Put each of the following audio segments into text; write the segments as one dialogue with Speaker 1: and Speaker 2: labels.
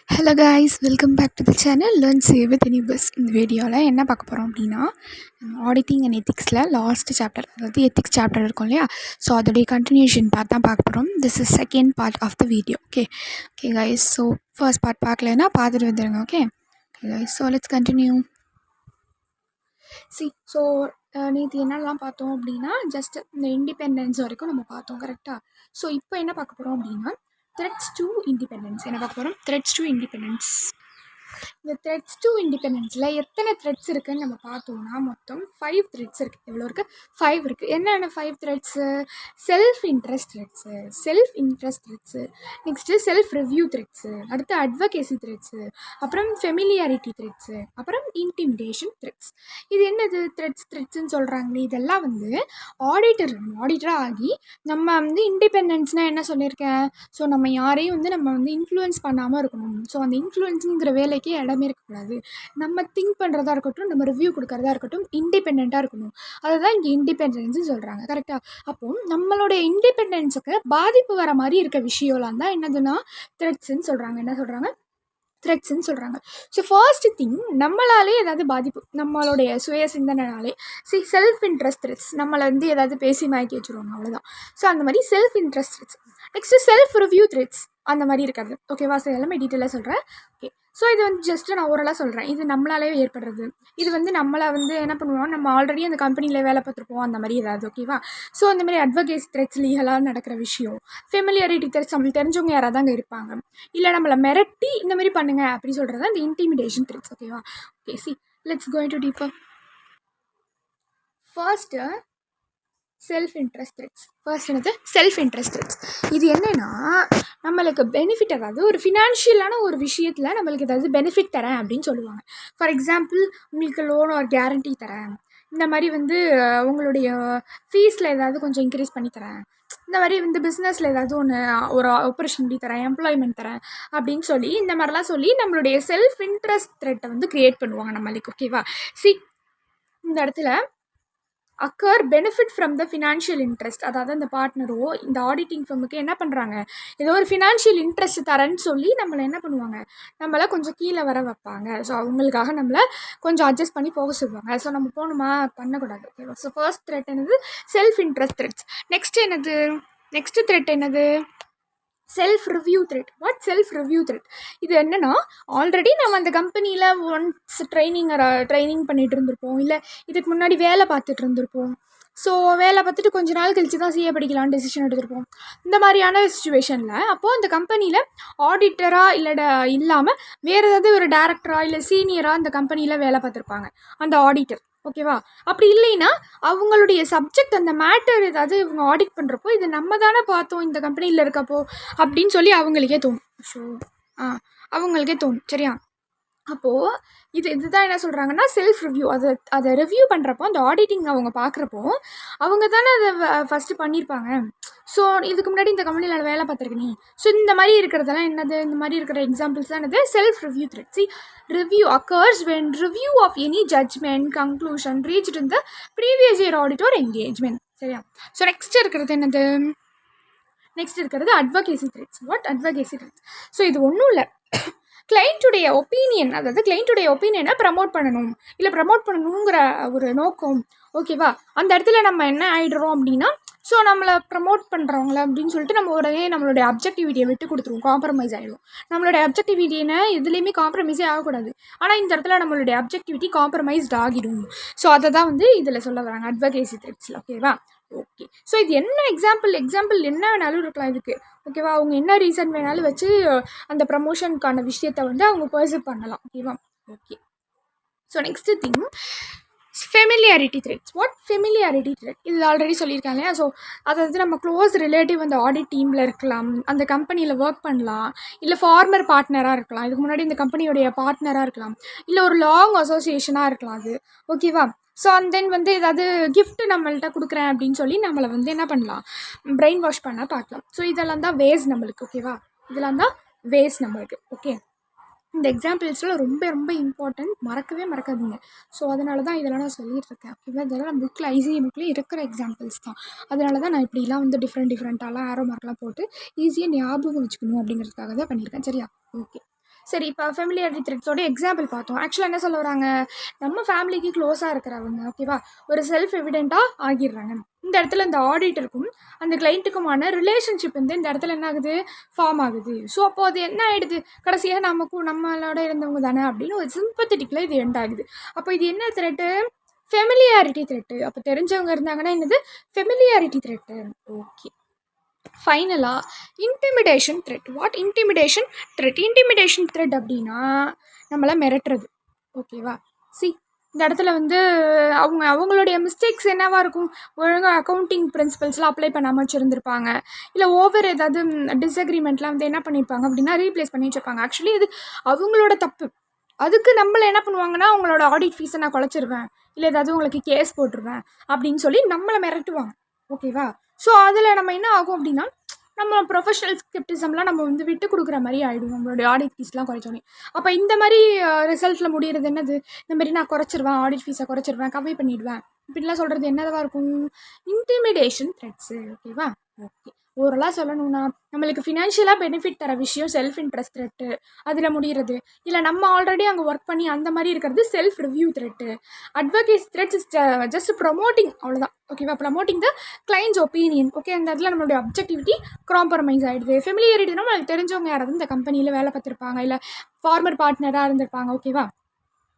Speaker 1: Hello guys, welcome back to the channel learn save with anybus. இந்த வீடியோவில் என்ன பார்க்க போகிறோம் அப்படின்னா, ஆடிட்டிங் அண்ட் எத்திக்ஸில் லாஸ்ட் சாப்டர், அதாவது எத்திக்ஸ் சாப்டர் இருக்கும் இல்லையா, ஸோ அதோடைய கண்டினியூஷன் பார்ட் தான் பார்க்க போகிறோம். This is second part of the video. Okay guys, so first part பார்க்கலன்னா பார்த்துட்டு வந்துடுங்க. Okay guys, so let's continue. So நேற்று என்னெல்லாம் பார்த்தோம் அப்படின்னா, ஜஸ்ட் இந்த இண்டிபெண்டன்ஸ் வரைக்கும் நம்ம பார்த்தோம், கரெக்டாக. ஸோ இப்போ என்ன பார்க்க போகிறோம் அப்படின்னா, த்ரெட்ஸ் டு இண்டிபெண்டன்ஸ். என்ன பார்க்க போகிறோம்? Threads to independence. இந்த த்ரெட்ஸ் டு இண்டிபெண்டன்ஸில் எத்தனை த்ரெட்ஸ் இருக்குதுன்னு நம்ம பார்த்தோம்னா, மொத்தம் 5 த்ரெட்ஸ் இருக்குது. எவ்வளோ இருக்குது? 5 இருக்குது. என்னென்ன 5 Threads? Self interest Threads, next self review Threads, அடுத்து அட்வொகேசி த்ரெட்ஸு, அப்புறம் ஃபெமிலியாரிட்டி த்ரெட்ஸு, அப்புறம் இன்டிமிடேஷன் த்ரெட்ஸ். இது என்னது த்ரெட்ஸ்ன்னு சொல்கிறாங்களே, இதெல்லாம் வந்து ஆடிட்டராக ஆகி நம்ம வந்து இண்டிபெண்டன்ஸ்னால் என்ன சொல்லியிருக்கேன்? ஸோ நம்ம யாரையும் வந்து நம்ம வந்து இன்ஃப்ளூயன்ஸ் பண்ணாமல் இருக்கணும். ஸோ அந்த இன்ஃப்ளூயன்ஸுங்கிற வேலைக்கு இடமே இருக்கக்கூடாது. நம்ம திங்க் பண்ணுறதா இருக்கட்டும், நம்ம ரிவ்யூ கொடுக்குறதா இருக்கட்டும், இண்டிபெண்ட்டாக இருக்கணும். அதை தான் இங்கே இண்டிபெண்டன்ஸு சொல்கிறாங்க, கரெக்டாக. அப்போது நம்மளுடைய இண்டிபெண்டன்ஸுக்கு பாதிப்பு வர மாதிரி இருக்க விஷயம்லாம் தான் என்னதுன்னா த்ரெட்ஸ்ன்னு சொல்கிறாங்க. என்ன சொல்கிறாங்க? த்ரெட்ஸ்ன்னு சொல்கிறாங்க. ஸோ ஃபர்ஸ்ட் திங், நம்மளாலே ஏதாவது பாதிப்பு, நம்மளுடைய சுய சிந்தனைனாலே செல்ஃப் இன்ட்ரெஸ்ட் த்ரெட்ஸ், நம்மளை வந்து ஏதாவது பேசி மயக்கி வச்சுருவாங்க, அவ்வளோதான். ஸோ அந்த மாதிரி self interest threads. Next self review threads, அந்த மாதிரி இருக்காது. ஓகேவா? ஸோ எல்லாமே டீட்டெயிலாக சொல்கிறேன். ஓகே, ஸோ இது வந்து ஜஸ்ட்டு நான் ஓரலாக சொல்கிறேன். இது நம்மளாலே ஏற்படுறது. இது வந்து நம்மளை வந்து என்ன பண்ணுவோம், நம்ம ஆல்ரெடி அந்த கம்பெனியில் வேலை பார்த்துருப்போம், அந்த மாதிரி ஏதாவது. ஓகேவா? ஸோ அந்த மாதிரி அட்வொகேசி த்ரெட்ஸ், லீகலாக நடக்கிற விஷயம். ஃபெமிலியாரிட்டி த்ரெட்ஸ், நம்மளுக்கு தெரிஞ்சவங்க யாராவது அங்கே இருப்பாங்க, இல்லை நம்மளை மிரட்டி இந்த மாதிரி பண்ணுங்க அப்படி சொல்கிறது அந்த இன்டிமிடேஷன் த்ரெட்ஸ். ஓகேவா? Okay, let's go into deeper. First self interest threats. First என்னது? Self interest threats. இது என்னென்னா, நம்மளுக்கு பெனிஃபிட், அதாவது ஒரு ஃபினான்ஷியலான ஒரு விஷயத்தில் நம்மளுக்கு ஏதாவது பெனிஃபிட் தரேன் அப்படின்னு சொல்லுவாங்க. ஃபார் எக்ஸாம்பிள், உங்களுக்கு லோன் ஒரு கேரண்டி தரேன், இந்த மாதிரி வந்து உங்களுடைய ஃபீஸில் ஏதாவது கொஞ்சம் இன்க்ரீஸ் பண்ணி தரேன், இந்த மாதிரி வந்து பிஸ்னஸில் ஏதாவது ஒரு ஆப்பர்ச்சுனிட்டி தரேன், எம்ப்ளாய்மெண்ட் தரேன் அப்படின்னு சொல்லி இந்த மாதிரிலாம் சொல்லி நம்மளுடைய செல்ஃப் இன்ட்ரெஸ்ட் த்ரெட்டை வந்து க்ரியேட் பண்ணுவாங்க நம்மளுக்கு. ஓகேவா? இந்த இடத்துல occur benefit from the financial interest, அதாவது அந்த பார்ட்னரோ இந்த ஆடிட்டிங் ஃபர்முக்கு என்ன பண்ணுறாங்க, ஏதோ ஒரு ஃபினான்ஷியல் இன்ட்ரெஸ்ட் தரேன்னு சொல்லி நம்மளை என்ன பண்ணுவாங்க, நம்மளை கொஞ்சம் கீழே வர வைப்பாங்க. ஸோ அவங்களுக்காக நம்மளை கொஞ்சம் அட்ஜஸ்ட் பண்ணி போக சொல்லுவாங்க. ஸோ நம்ம போகணுமா? பண்ணக்கூடாது. ஓகேவா? ஸோ ஃபர்ஸ்ட் த்ரெட் என்னது? Self interest threats. Next threat என்னது? Self review threat. What self review threat? இது என்னென்னா, ஆல்ரெடி நம்ம அந்த கம்பெனியில் ஒன்ஸ் ட்ரைனிங் பண்ணிகிட்டு இருந்திருப்போம், இல்லை இதுக்கு முன்னாடி வேலை பார்த்துட்டு இருந்திருப்போம். ஸோ வேலை பார்த்துட்டு கொஞ்ச நாள் கழிச்சு தான் சிஏ படிக்கலான்னு டெசிஷன் எடுத்திருப்போம். இந்த மாதிரியான சுச்சுவேஷனில் அப்போது அந்த கம்பெனியில் ஆடிட்டராக இல்லாமல் வேறு ஏதாவது ஒரு டேரக்டராக இல்லை சீனியராக அந்த கம்பெனியில் வேலை பார்த்துருப்பாங்க அந்த ஆடிட்டர். ஓகேவா? அப்படி இல்லைன்னா அவங்களுடைய சப்ஜெக்ட், அந்த மேட்டர் ஏதாவது இவங்க ஆடிட் பண்ணுறப்போ இது நம்ம தானே பார்த்தோம் இந்த கம்பெனியில் இருக்கப்போ அப்படின்னு சொல்லி அவங்களுக்கே தோணும். அவங்களுக்கே தோணும். சரியா? அப்போது இதுதான் என்ன சொல்கிறாங்கன்னா செல்ஃப் ரிவ்யூ. அதை ரிவ்யூ பண்ணுறப்போ, அந்த ஆடிட்டிங் அவங்க பார்க்குறப்போ அவங்க தானே அதை ஃபஸ்ட்டு பண்ணியிருப்பாங்க. ஸோ இதுக்கு முன்னாடி இந்த கம்பெனியில் வேலை பார்த்துருக்க நீ. ஸோ இந்த மாதிரி இருக்கிறதெல்லாம் என்னது? இந்த மாதிரி இருக்கிற எக்ஸாம்பிள்ஸ் தான் என்னது? Self review thread. Review occurs when review of any judgement conclusion reached in the previous year audit or engagement. சரியா? ஸோ நெக்ஸ்ட் இருக்கிறது என்னது? நெக்ஸ்ட் இருக்கிறது advocacy threads. What advocacy threads? So இது ஒன்றும் இல்லை, கிளைண்ட்டுடைய ஒப்பீனியன், அதாவது கிளைண்ட்டுடைய ஒப்பீனியனை ப்ரமோட் பண்ணணுங்கிற ஒரு நோக்கம். ஓகேவா? அந்த இடத்துல நம்ம என்ன ஆகிடுறோம் அப்படின்னா, ஸோ நம்மளை ப்ரமோட் பண்ணுறவங்கள அப்படின்னு சொல்லிட்டு நம்ம உடனே நம்மளுடைய அப்ஜெக்டிவிட்டியை விட்டு கொடுத்துருவோம், காம்ப்ரமைஸ் ஆகிடும். நம்மளுடைய அப்ஜெக்டிவிட்டியை எதுலேயுமே காம்ப்ரமைஸே ஆகக்கூடாது, ஆனால் இந்த இடத்துல நம்மளுடைய அப்ஜெக்டிவிட்டி காம்ப்ரமைஸ்ட் ஆகிடும். ஸோ அதை தான் வந்து இதில் சொல்ல வராங்க அட்வொகேசி த்ரெட்ஸில். ஓகேவா? ஓகே, ஸோ இது என்ன எக்ஸாம்பிள் என்ன வேணாலும் இருக்கலாம் இதுக்கு. ஓகேவா? அவங்க என்ன ரீசன் வேணாலும் வச்சு அந்த ப்ரமோஷனுக்கான விஷயத்தை வந்து அவங்க பர்சீவ் பண்ணலாம். ஓகேவா? Okay, so next thing familiarity threads. What familiarity thread? இது ஆல்ரெடி சொல்லியிருக்காங்க இல்லையா? ஸோ அதாவது நம்ம க்ளோஸ் ரிலேட்டிவ் அந்த ஆடிட் டீமில் இருக்கலாம், அந்த கம்பெனியில் ஒர்க் பண்ணலாம், இல்லை ஃபார்மர் பார்ட்னராக இருக்கலாம், இதுக்கு முன்னாடி இந்த கம்பெனியோடைய பார்ட்னராக இருக்கலாம், இல்லை ஒரு லாங் அசோசியேஷனாக இருக்கலாம் அது. ஓகேவா? ஸோ அண்ட் தென் வந்து ஏதாவது கிஃப்ட்டு நம்மள்கிட்ட கொடுக்குறேன் அப்படின்னு சொல்லி நம்மளை வந்து என்ன பண்ணலாம், பிரெயின் வாஷ் பண்ண பார்க்கலாம். ஸோ இதெல்லாம் தான் வேஸ் நம்மளுக்கு. ஓகேவா? இதெல்லாம் தான் வேஸ் நம்மளுக்கு. ஓகே, இந்த எக்ஸாம்பிள்ஸ்லாம் ரொம்ப ரொம்ப இம்பார்ட்டன்ட், மறக்காதீங்க. ஸோ அதனால தான் இதெல்லாம் நான் சொல்லிகிட்ருக்கேன். ஓகேவா? இதெல்லாம் நம்ம புக்கில் ஐசிஐ புக்கில் இருக்கிற எக்ஸாம்பிள்ஸ் தான். அதனால தான் நான் இப்படிலாம் வந்து டிஃப்ரெண்ட்டாலாம் ஆரோ மார்க்லாம் போட்டு ஈஸியாக ஞாபகம் வச்சுக்கணும் அப்படிங்கிறதுக்காக தான் பண்ணியிருக்கேன். சரியா? ஓகே, சரி, இப்போ ஃபெமிலியாரிட்டி த்ரெட்ஸோட எக்ஸாம்பிள் பார்த்தோம். ஆக்சுவலாக என்ன சொல்ல வராங்க, நம்ம ஃபேமிலிக்கு க்ளோஸாக இருக்கிறவங்க ஓகேவா, ஒரு செல்ஃப் எவிடெண்ட்டாக ஆகிடுறாங்க. இந்த இடத்துல இந்த ஆடிட்டருக்கும் அந்த கிளைண்ட்டுக்குமான ரிலேஷன்ஷிப் வந்து இந்த இடத்துல என்ன ஆகுது, ஃபார்ம் ஆகுது. ஸோ அப்போது அது என்ன ஆகிடுது, கடைசியாக நம்மளோட இருந்தவங்க தானே அப்படின்னு ஒரு சிம்பத்தட்டிக்கில் இது எண்ட் ஆகுது. அப்போ இது என்ன த்ரெட்டு, ஃபெமிலியாரிட்டி த்ரெட்டு. அப்போ தெரிஞ்சவங்க இருந்தாங்கன்னா என்னது, ஃபெமிலியாரிட்டி த்ரெட்டு. ஓகே. ஃபைனலாக intimidation thread. What intimidation thread? Intimidation thread அப்படின்னா நம்மளை மிரட்டுறது. ஓகேவா? இந்த இடத்துல வந்து அவங்களுடைய மிஸ்டேக்ஸ் என்னவாக இருக்கும், ஒழுங்காக அக்கௌண்டிங் பிரின்சிபல்ஸ்லாம் அப்ளை பண்ணாமல் வச்சுருந்துருப்பாங்க, இல்லை ஓவர் ஏதாவது டிஸ்அக்ரிமெண்ட்லாம் வந்து என்ன பண்ணியிருப்பாங்க அப்படின்னா ரீப்ளேஸ் பண்ணி வச்சுருப்பாங்க. ஆக்சுவலி இது அவங்களோட தப்பு. அதுக்கு நம்மளை என்ன பண்ணுவாங்கன்னா, அவங்களோட ஆடிட் ஃபீஸை நான் குறைச்சிருவேன், இல்லை ஏதாவது உங்களுக்கு கேஸ் போட்டுருவேன் அப்படின்னு சொல்லி நம்மளை மிரட்டுவாங்க. ஓகேவா? ஸோ அதில் நம்ம என்ன ஆகும் அப்படின்னா, நம்ம ப்ரொஃபஷனல் ஸ்கெப்டிசம்லாம் நம்ம வந்து விட்டு கொடுக்குற மாதிரி ஆகிடும், நம்மளுடைய ஆடிட் ஃபீஸ்லாம் குறைச்சோன்னே. அப்போ இந்த மாதிரி ரிசல்ட்டில் முடிகிறது என்னது, இந்த மாதிரி நான் குறைச்சிருவேன், ஆடிட் ஃபீஸை குறைச்சிருவேன், கம்மி பண்ணிவிடுவேன் இப்படிலாம் சொல்கிறது என்னதாக இருக்கும், இன்டிமிடேஷன் த்ரெட்ஸு. ஓகேவா? ஓகே. ஓரளவு சொல்லணும்னா நம்மளுக்கு ஃபினான்ஷியலாக பெனிஃபிட் தர விஷயம் செல்ஃப் இன்ட்ரெஸ்ட் த்ரெட்டு, அதில் முடிகிறது. இல்லை நம்ம ஆல்ரெடி அங்கே ஒர்க் பண்ணி அந்த மாதிரி இருக்கிறது self review thread. Advocate threads is just promoting, அவ்வளோதான். ஓகேவா? Promoting the clients opinion. Okay, அந்த இடத்துல நம்மளுடைய அப்ஜெக்டிவிட்டி காம்ப்ரமைஸ் ஆகிடுது. ஃபெமிலியாரிட்டினா நம்மளுக்கு தெரிஞ்சவங்க யாராவது இந்த கம்பெனியில் வேலை பார்த்துருப்பாங்க, இல்லை ஃபார்மர் பார்ட்னராக இருந்திருப்பாங்க. ஓகேவா?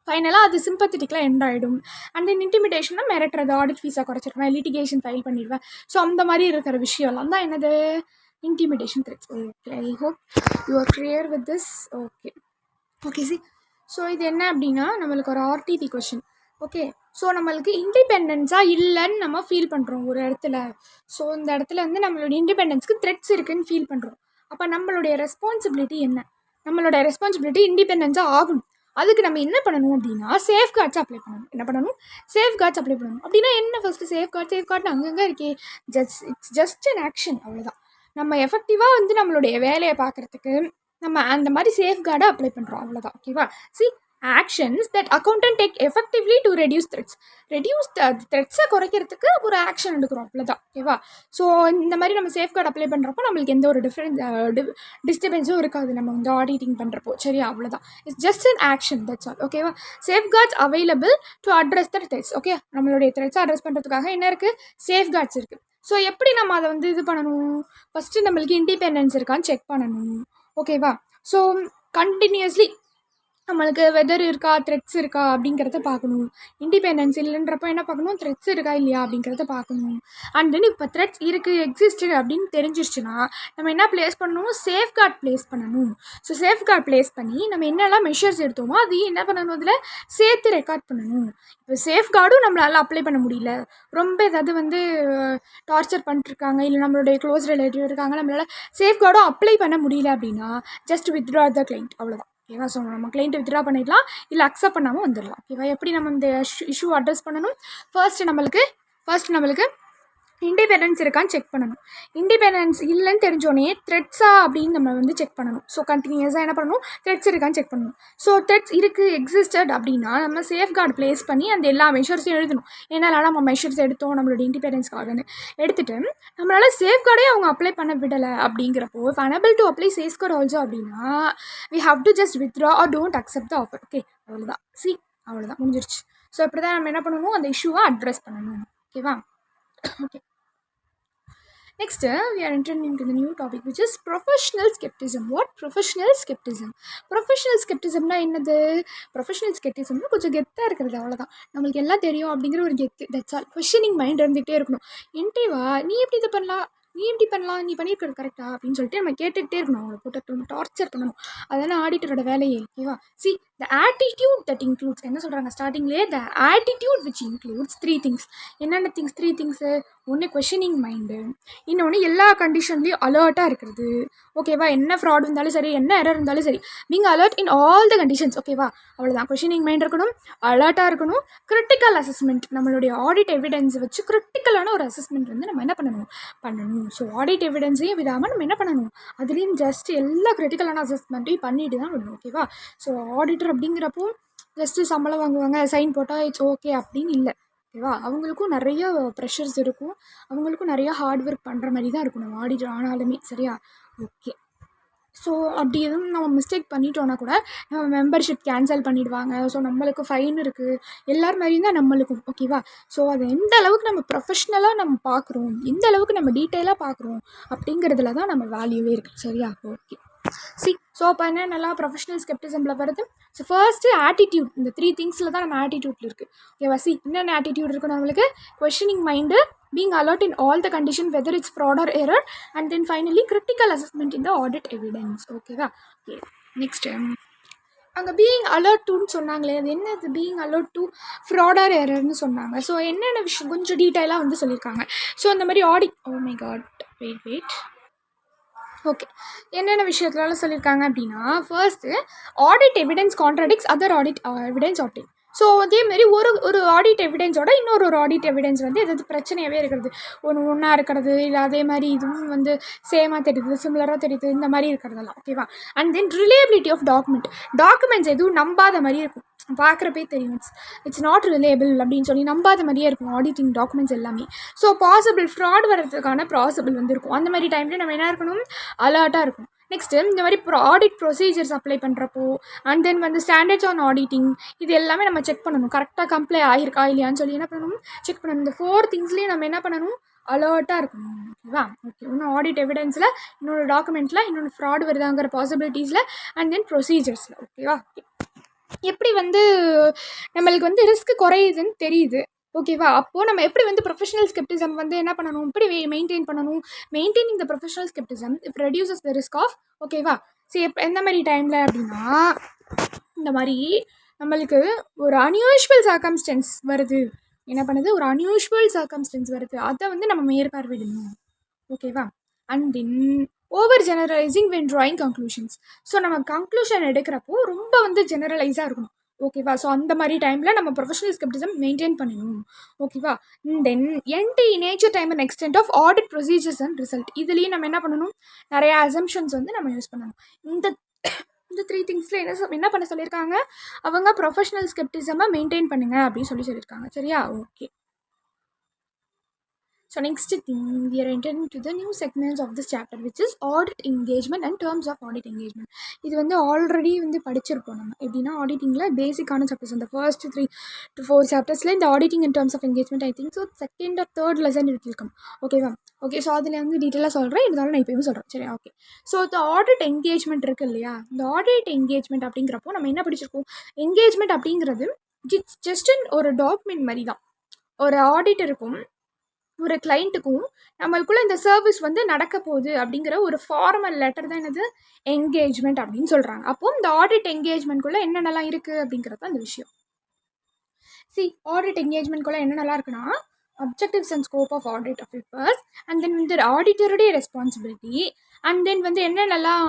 Speaker 1: ஃபைனலாக அது சிம்பத்தட்டிக்கலாக எண்ட் ஆகிடும். அண்ட் தென் இன்டிமிடேஷன்னா மிரட்டுறது, ஆடிட் ஃபீஸாக குறைச்சிருவேன், லிட்டிகேஷன் ஃபைல் பண்ணிடுவேன். ஸோ அந்த மாதிரி இருக்கிற விஷயம்லாம் தான் என்னது, intimidation threats. Okay, I hope you are clear with this. Okay okay so இது என்ன அப்படின்னா நம்மளுக்கு ஒரு ஆர்டிபி கொஷின். ஓகே, ஸோ நம்மளுக்கு இண்டிபெண்டன்ஸாக இல்லைன்னு நம்ம ஃபீல் பண்ணுறோம் ஒரு இடத்துல. ஸோ இந்த இடத்துல வந்து நம்மளுடைய இண்டிபெண்டன்ஸ்க்கு த்ரெட்ஸ் இருக்குதுன்னு ஃபீல் பண்ணுறோம். அப்போ நம்மளுடைய ரெஸ்பான்சிபிலிட்டி என்ன, நம்மளோட ரெஸ்பான்சிபிலிட்டி இண்டிபெண்டன்ஸாக ஆகணும். அதுக்கு நம்ம என்ன பண்ணணும் அப்படின்னா சேஃப்கார்ட்ஸ் அப்ளை பண்ணணும். என்ன பண்ணணும், சேஃப்கார்ட்ஸ் அப்ளை பண்ணணும். அப்படின்னா என்ன, ஃபஸ்ட்டு சேஃப்கார்ட் அங்கங்கே இருக்கே, இட்ஸ் ஜஸ்ட் அன் ஆக்ஷன், அவ்வளோதான். நம்ம எஃபெக்டிவாக வந்து நம்மளுடைய வேலையை பார்க்குறதுக்கு நம்ம அந்த மாதிரி சேஃப்கார்டை அப்ளை பண்ணுறோம், அவ்வளோதான். ஓகேவா? Actions that accountant take effectively to reduce த்ரெட்ஸை குறைக்கிறதுக்கு ஒரு ஆக்ஷன் எடுக்கிறோம், அவ்வளோதான். ஓகேவா? ஸோ இந்த மாதிரி நம்ம சேஃப்கார்டு அப்ளை பண்ணுறப்போ நம்மளுக்கு எந்த ஒரு டிஸ்டர்பன்ஸும் இருக்காது நம்ம வந்து ஆடிட்டிங் பண்ணுறப்போ. சரியா? அவ்வளோதான். It's just an action, that's all. ஓகேவா? Safeguards available to address the threats. ஓகே, நம்மளுடைய த்ரெட்ஸை அட்ரஸ் பண்ணுறதுக்காக என்ன இருக்குது, சேஃப்கார்ட்ஸ் இருக்குது. ஸோ எப்படி நம்ம அதை வந்து இது பண்ணணும், ஃபஸ்ட்டு நம்மளுக்கு இண்டிபெண்டன்ஸ் இருக்கான்னு செக் பண்ணணும். ஓகேவா? ஸோ கண்டினியூஸ்லி நம்மளுக்கு வெதர் இருக்கா, த்ரெட்ஸ் இருக்கா அப்படிங்கிறத பார்க்கணும். இண்டிபெண்டன்ஸ் இல்லைன்றப்போ என்ன பார்க்கணும், த்ரெட்ஸ் இருக்கா இல்லையா அப்படிங்கிறத பார்க்கணும். அண்ட் தென் இப்போ த்ரெட்ஸ் இருக்குது, எக்ஸிஸ்டட் அப்படின்னு தெரிஞ்சிருச்சுன்னா நம்ம என்ன ப்ளேஸ் பண்ணணும், சேஃப்கார்ட் ப்ளேஸ் பண்ணணும். ஸோ சேஃப்கார்ட் ப்ளேஸ் பண்ணி நம்ம என்னெல்லாம் மெஷர்ஸ் எடுத்தோமோ அதையும் என்ன பண்ணணும், அதில் சேர்த்து ரெக்கார்ட் பண்ணணும். இப்போ சேஃப்கார்டும் நம்மளால் அப்ளை பண்ண முடியல, ரொம்ப ஏதாவது வந்து டார்ச்சர் பண்ணிட்டுருக்காங்க, இல்லை நம்மளுடைய க்ளோஸ் ரிலேட்டிவ் இருக்காங்க, நம்மளால் சேஃப்கார்டும் அப்ளை பண்ண முடியல அப்படின்னா ஜஸ்ட் வித்ட்ரா த கிளைண்ட், அவ்வளோதான். ஓகேவா? ஸோ நம்ம கிளைண்ட்டை வித்ட்ரா பண்ணிடலாம், இல்லை அக்செப்ட் பண்ணாமல் வந்துடலாம். ஓகேவா? எப்படி நம்ம இந்த இஷ்யூ அட்ரஸ் பண்ணணும், ஃபர்ஸ்ட் நம்மளுக்கு இண்டிபெண்டன்ஸ் இருக்கான்னு செக் பண்ணணும். இண்டிபெண்டன்ஸ் இல்லைன்னு தெரிஞ்சோடனே த்ரெட்ஸா அப்படின்னு நம்ம வந்து செக் பண்ணணும். ஸோ கண்டினியூஸாக என்ன பண்ணணும், த்ரெட்ஸ் இருக்கான்னு செக் பண்ணணும். ஸோ த்ரெட்ஸ் இருக்குது, எக்ஸிஸ்டட் அப்படின்னா நம்ம சேஃப்கார்டு ப்ளேஸ் பண்ணி அந்த எல்லா மெஷர்ஸையும் எழுதணும். ஏன்னா நம்ம மெஷர்ஸ் எடுத்தோம் நம்மளோட இண்டிபெண்டன்ஸ்க்காகன்னு எடுத்துகிட்டு நம்மளால் சேஃப்கார்டே அவங்க அப்ளை பண்ண விடலை அப்படிங்கிறப்போ, if unable to apply safeguard also அப்படின்னா we have to just withdraw or don't accept the offer. Okay, அவ்வளோதான். அவ்வளோதான், முடிஞ்சிருச்சு. ஸோ இப்படி தான் நம்ம என்ன பண்ணணும், அந்த இஷ்யூவை அட்ரஸ் பண்ணணும். ஓகேவா? Okay, next we are entering into the new topic which is professional skepticism. What professional skepticism? Professional skepticism na என்னது, professional skepticism கொஞ்சம் கெத்தாக இருக்கிறது, அவ்வளோதான். நம்மளுக்கு எல்லாம் தெரியும் அப்படிங்கிற ஒரு கெத்து, தட்ஸ் ஆல். கொஷனிங் மைண்ட் இருந்துகிட்டே இருக்கணும். என்கிட்டே வா, நீ எப்படி இதை பண்ணலாம், நீ பண்ணியிருக்கிறது கரெக்டாக அப்படின்னு சொல்லிட்டு நம்ம கேட்டுகிட்டே இருக்கணும். அவங்களை போட்டு டார்ச்சர் பண்ணணும். அதெல்லாம் ஆடிட்டரோட வேலையே. ஓகேவா? the attitude that includes, என்ன சொல்கிறாங்க ஸ்டார்டிங்லேயே, the attitude which includes 3 things. என்னென்ன திங்ஸ், 3 திங்ஸு? ஒன்று கொஷனிங் மைண்டு, இன்னொன்று எல்லா கண்டிஷன்லேயும் அலர்ட்டாக இருக்கிறது. ஓகேவா? என்ன ஃப்ராட் இருந்தாலும் சரி, என்ன எரர் இருந்தாலும் சரி, being alert in all the conditions. ஓகேவா? அவ்வளோதான். கொஷனிங் மைண்ட் இருக்கணும், அலர்ட்டாக இருக்கணும், கிரிட்டிக்கல் அசஸ்மெண்ட், நம்மளுடைய ஆடிட் எவிடன்ஸ் வச்சு கிரிட்டிக்கலான ஒரு அசஸ்மெண்ட் வந்து நம்ம என்ன பண்ணணும். ஸோ ஆடிட் எவிடன்ஸையும் விடாமல் நம்ம என்ன பண்ணணும், அதுலேயும் ஜஸ்ட் எல்லா கிரிட்டிக்கலான அசஸ்மெண்ட்டையும் பண்ணிட்டு தான் விடணும். ஓகேவா? ஸோ ஆடிட்டர் அப்படிங்கிறப்போ ஜஸ்ட்டு சம்பளம் வாங்குவாங்க, சைன் போட்டால் இட்ஸ் ஓகே அப்படின்னு இல்லை. ஓகேவா? அவங்களுக்கும் நிறைய ப்ரெஷர்ஸ் இருக்கும், அவங்களுக்கும் நிறையா ஹார்ட் ஒர்க் பண்ணுற மாதிரி தான் இருக்கும் நம்ம ஆடிட்டர் ஆனாலுமே. சரியா? ஓகே, ஸோ அப்படி எதுவும் நம்ம மிஸ்டேக் பண்ணிட்டோன்னா கூட நம்ம மெம்பர்ஷிப் கேன்சல் பண்ணிவிடுவாங்க. ஸோ நம்மளுக்கு ஃபைன் இருக்குது. எல்லார் மாதிரியும் தான் நம்மளுக்கும். ஓகேவா? ஸோ அதை எந்த அளவுக்கு நம்ம ப்ரொஃபஷ்னலாக நம்ம பார்க்குறோம், எந்த அளவுக்கு நம்ம டீட்டெயிலாக பார்க்குறோம் அப்படிங்கிறதுல தான் நம்ம வேல்யூவே இருக்குது. சரியா? ஓகே. ஸோ அப்போ என்னென்னலாம் ப்ரொஃபஷனல் ஸ்கெப்டிசமில் வருது? So first attitude. இந்த 3 திங்ஸில் தான் நம்ம ஆட்டிடியூட்டில் இருக்குது. ஓகேவா? என்னென்ன ஆட்டிடியூட் இருக்குது நம்மளுக்கு? Questioning mind, being alert in all the condition whether it's fraud or error, and then finally critical assessment in the audit evidence. ஓகேவா? ஓகே. நெக்ஸ்ட் அங்கே பீயிங் அலர்ட் டுன்னு சொன்னாங்களே, அது என்னது? Being alert to fraud or எரர்னு சொன்னாங்க. So என்னென்ன விஷயம் கொஞ்சம் டீட்டெயிலாக வந்து சொல்லியிருக்காங்க. ஸோ அந்த மாதிரி audit, oh my god, wait okay, என்னென்ன விஷயத்துலலாம் சொல்லியிருக்காங்க அப்படின்னா, first audit evidence contradicts other audit evidence opting. So அதேமாரி ஒரு ஆடிட் எவிடன்ஸோட ஒரு ஆடிட் எவிடன்ஸ் வந்து எதாவது பிரச்சனையாகவே இருக்கிறது, ஒன்றா இருக்கிறது, இல்லை அதே மாதிரி இதுவும் வந்து சேமாக தெரியுது, சிமிலராக தெரியுது, இந்த மாதிரி இருக்கிறதெல்லாம். ஓகேவா? And then reliability of documents எதுவும் நம்பாத மாதிரி இருக்கும். பார்க்குறப்பே தெரியும் இட்ஸ் நாட் ரிலேபிள் அப்படின்னு சொல்லி நம்பாத மாதிரியே இருக்கும் ஆடிட்டிங் டாக்குமெண்ட்ஸ் எல்லாமே. ஸோ பாசிபிள் ஃப்ராட் வர்றதுக்கான பாசிபிள் வந்து இருக்கும். அந்த மாதிரி டைமில் நம்ம என்ன இருக்கணும்? அலர்ட்டாக இருக்கும். நெக்ஸ்ட்டு இந்த மாதிரி ஆடிட் ப்ரொசீஜர்ஸ் அப்ளை பண்ணுறப்போ, அண்ட் தென் வந்து ஸ்டாண்டர்ட்ஸ் ஆன் ஆடிட்டிங், இது எல்லாமே நம்ம செக் பண்ணணும். கரெக்டாக கம்ப்ளை ஆகிருக்கா இல்லையான்னு சொல்லி என்ன பண்ணணும்? செக் பண்ணணும். இந்த 4 திங்ஸ்லேயும் நம்ம என்ன பண்ணணும்? அலர்ட்டாக இருக்கணும். ஓகேவா? ஓகே. இன்னும் ஆடிட் எவிடன்ஸில், இன்னொரு டாக்குமெண்ட்டில், இன்னொன்று ஃப்ராட் வருதாங்கிற பாசிபிலிட்டிஸில், அண்ட் தென் ப்ரொசீஜர்ஸில். ஓகேவா? எப்படி வந்து நம்மளுக்கு வந்து ரிஸ்க் குறையுதுன்னு தெரியுது. ஓகேவா? அப்போது நம்ம எப்படி வந்து ப்ரொஃபஷனல் ஸ்கெப்டிசம் வந்து என்ன பண்ணணும்? எப்படி மெயின்டைன் பண்ணணும்? Maintaining the professional scepticism it reduces the risk of. ஓகேவா? சரி, எந்த மாதிரி டைமில் அப்படின்னா, இந்த மாதிரி நம்மளுக்கு ஒரு அன்யூஷுவல் சர்க்கம்ஸ்டன்ஸ் வருது. என்ன பண்ணுது? ஒரு அன்யூஷுவல் சர்க்கம்ஸ்டன்ஸ் வருது. அதை வந்து நம்ம மேற்பார்வையிடணும். ஓகேவா? And then over generalizing when drawing conclusions. So நம்ம கன்க்ளூஷன் எடுக்கிறப்போ ரொம்ப வந்து ஜெனரலைஸாக இருக்கணும். ஓகேவா? ஸோ அந்த மாதிரி டைமில் நம்ம ப்ரொஃபஷனல் ஸ்கெப்டிசம் மெயின்டைன் பண்ணணும். ஓகேவா? Then the nature time and extent of audit procedures and result. இதுலேயும் நம்ம என்ன பண்ணணும்? நிறையா அசம்ஷன்ஸ் வந்து நம்ம யூஸ் பண்ணணும். இந்த 3 திங்ஸில் என்ன பண்ண சொல்லியிருக்காங்க? அவங்க ப்ரொஃபஷனல் ஸ்கெப்டிசமாக மெயின்டைன் பண்ணுங்க அப்படின்னு சொல்லியிருக்காங்க. சரியா? Okay. So next thing, we are entering into the new segments of this chapter, which is audit engagement and terms of audit engagement. இது வந்து ஆல்ரெடி வந்து படிச்சிருப்போம் நம்ம. எப்படின்னா ஆடிட்டிங்கில் பேசிக்கான சாப்டர்ஸ், அந்த ஃபர்ஸ்ட் 3 to 4 சாப்டர்ஸில் இந்த auditing in terms of engagement I think so 2nd or 3rd lesson it will come. ஓகேவா? ஓகே. ஸோ அதில் வந்து டீட்டெயிலாக சொல்கிறேன், இருந்தாலும் நான் இப்போயும் சொல்கிறேன். சரி? ஓகே. ஸோ இந்த ஆடிட் என்கேஜ்மெண்ட் இருக்குது இல்லையா? இந்த ஆடிட் என்கேஜ்மெண்ட் அப்படிங்கிறப்போ நம்ம என்ன படிச்சிருக்கோம்? என்கேஜ்மெண்ட் அப்படிங்கிறது இட்ஸ் ஜஸ்ட் ஒரு டாக்குமெண்ட் மாதிரி தான். ஒரு ஆடிட்டருக்கும் ஒரு கிளைண்ட்டுக்கும் நம்மளுக்குள்ள இந்த சர்வீஸ் வந்து நடக்க போகுது அப்படிங்கிற ஒரு ஃபார்மல் லெட்டர் தான் என்னது? என்கேஜ்மெண்ட் அப்படின்னு சொல்கிறாங்க. அப்போ இந்த ஆடிட் என்கேஜ்மெண்ட்குள்ளே என்னென்னலாம் இருக்குது அப்படிங்கிறது தான் இந்த விஷயம். ஆடிட் என்கேஜ்மெண்ட்குள்ளே என்னென்னலாம் இருக்குன்னா, objectives and scope of audit affairs, and then வந்து ஆடிட்டருடைய ரெஸ்பான்சிபிலிட்டி, அண்ட் தென் வந்து என்னென்னலாம்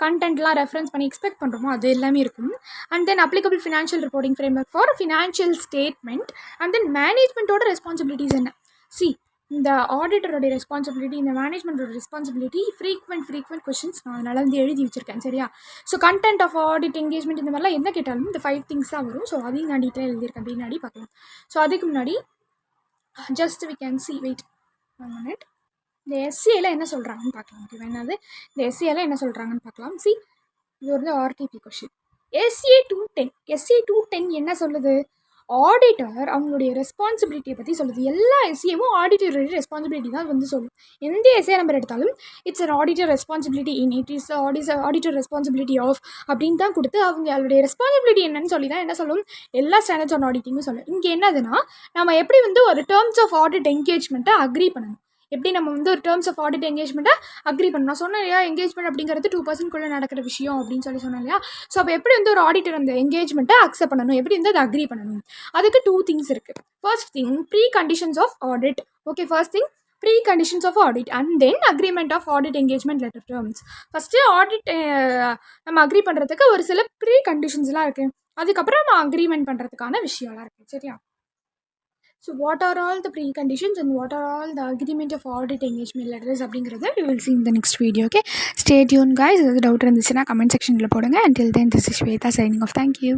Speaker 1: கண்டென்ட்லாம் ரெஃபரன்ஸ் பண்ணி எக்ஸ்பெக்ட் பண்ணுறோமோ அது எல்லாமே இருக்கும். And then applicable financial reporting framework for financial statement, and then மேனேஜ்மெண்ட்டோட ரெஸ்பான்சிபிலிட்டிஸ் என்ன? இந்த ஆடிட்டரோடைய ரெஸ்பான்சிபிலிட்டி, இந்த மேனேஜ்மெண்ட்டோட ரெஸ்பான்சிபிலிட்டி, ஃப்ரீக்வெண்ட் கொஷின்ஸ் நான் அதனால் வந்து எழுதி வச்சுருக்கேன். சரியா? So content of audit engagement இந்த மாதிரிலாம் என்ன கேட்டாலும் இந்த 5 திங்ஸ் தான் வரும். ஸோ அதையும் நான் டீட்டெயில் எழுதியிருக்கேன், பின்னாடி பார்க்கலாம். ஸோ அதுக்கு முன்னாடி just we can see wait 1 minute. இந்த எஸ்சிஏல என்ன சொல்கிறாங்கன்னு பார்க்கலாம். ஓகேவா? என்னது இந்த எஸ்சிஏல என்ன சொல்கிறாங்கன்னு பார்க்கலாம். இது வந்து ஆர்டிபி கொஷின். எஸ்சிஏ 210 என்ன சொல்லுது? ஆடிட்டர் அவங்களுடைய ரெஸ்பான்சிபிலிட்டியை பற்றி சொல்லுது. எல்லா எஸ்சிஏவும் ஆடிட்டருடைய ரெஸ்பான்சிபிலிட்டி தான் வந்து சொல்லும். எந்த எஸ்ஏ நம்பர் எடுத்தாலும் it's an auditor responsibility in it is auditor responsibility of அப்படின்னு தான் கொடுத்து அவங்களுடைய ரெஸ்பான்சிபிலிட்டி என்னன்னு சொல்லி தான் என்ன சொல்லும்? எல்லா ஸ்டாண்டர்ட்ஸ் ஆன் ஆடிட்டிங்கும் சொல்லும். இங்கே என்னதுன்னா, நம்ம எப்படி வந்து ஒரு டேர்ம்ஸ் ஆஃப் ஆடிட் என்கேஜ்மெண்ட்டை அக்ரி பண்ணணும், எப்படி நம்ம வந்து ஒரு டேர்ம்ஸ் ஆஃப் ஆடிட் என்கேஜ்மெண்ட்டை அக்ரி பண்ணணும். நான் சொன்னேன் இல்லையா, என்கேஜ்மெண்ட் அப்படிங்கிறது 2% நடக்கிற விஷயம் அப்படின்னு சொன்னேன் இல்லையா. ஸோ அப்போ எப்படி வந்து ஒரு ஆடிட்டர் அந்த என்கேஜ்மெண்ட்டை அக்செப்ட் பண்ணணும், எப்படி வந்து அதை அக்ரி பண்ணணும்? அதுக்கு 2 திங்ஸ் இருக்குது. First thing, pre conditions of audit. Okay, first thing pre conditions of audit and then agreement of audit engagement letter terms. First audit நம்ம அக்ரி பண்ணுறதுக்கு ஒரு சில ப்ரீ கண்டிஷன்ஸ்லாம் இருக்குது, அதுக்கப்புறம் நம்ம அக்ரிமெண்ட் பண்ணுறதுக்கான விஷயம்லாம் இருக்குது. சரியா? So what are all the preconditions and what are all the agreement of audit engagement letters அப்படிங்கிறத we will see in the next video. Okay, stay tuned guys. ஏதாவது டவுட் இருந்துச்சுன்னா கமெண்ட் செக்ஷனில் போடுங்க. Until then, this is Shweta signing off. Thank you.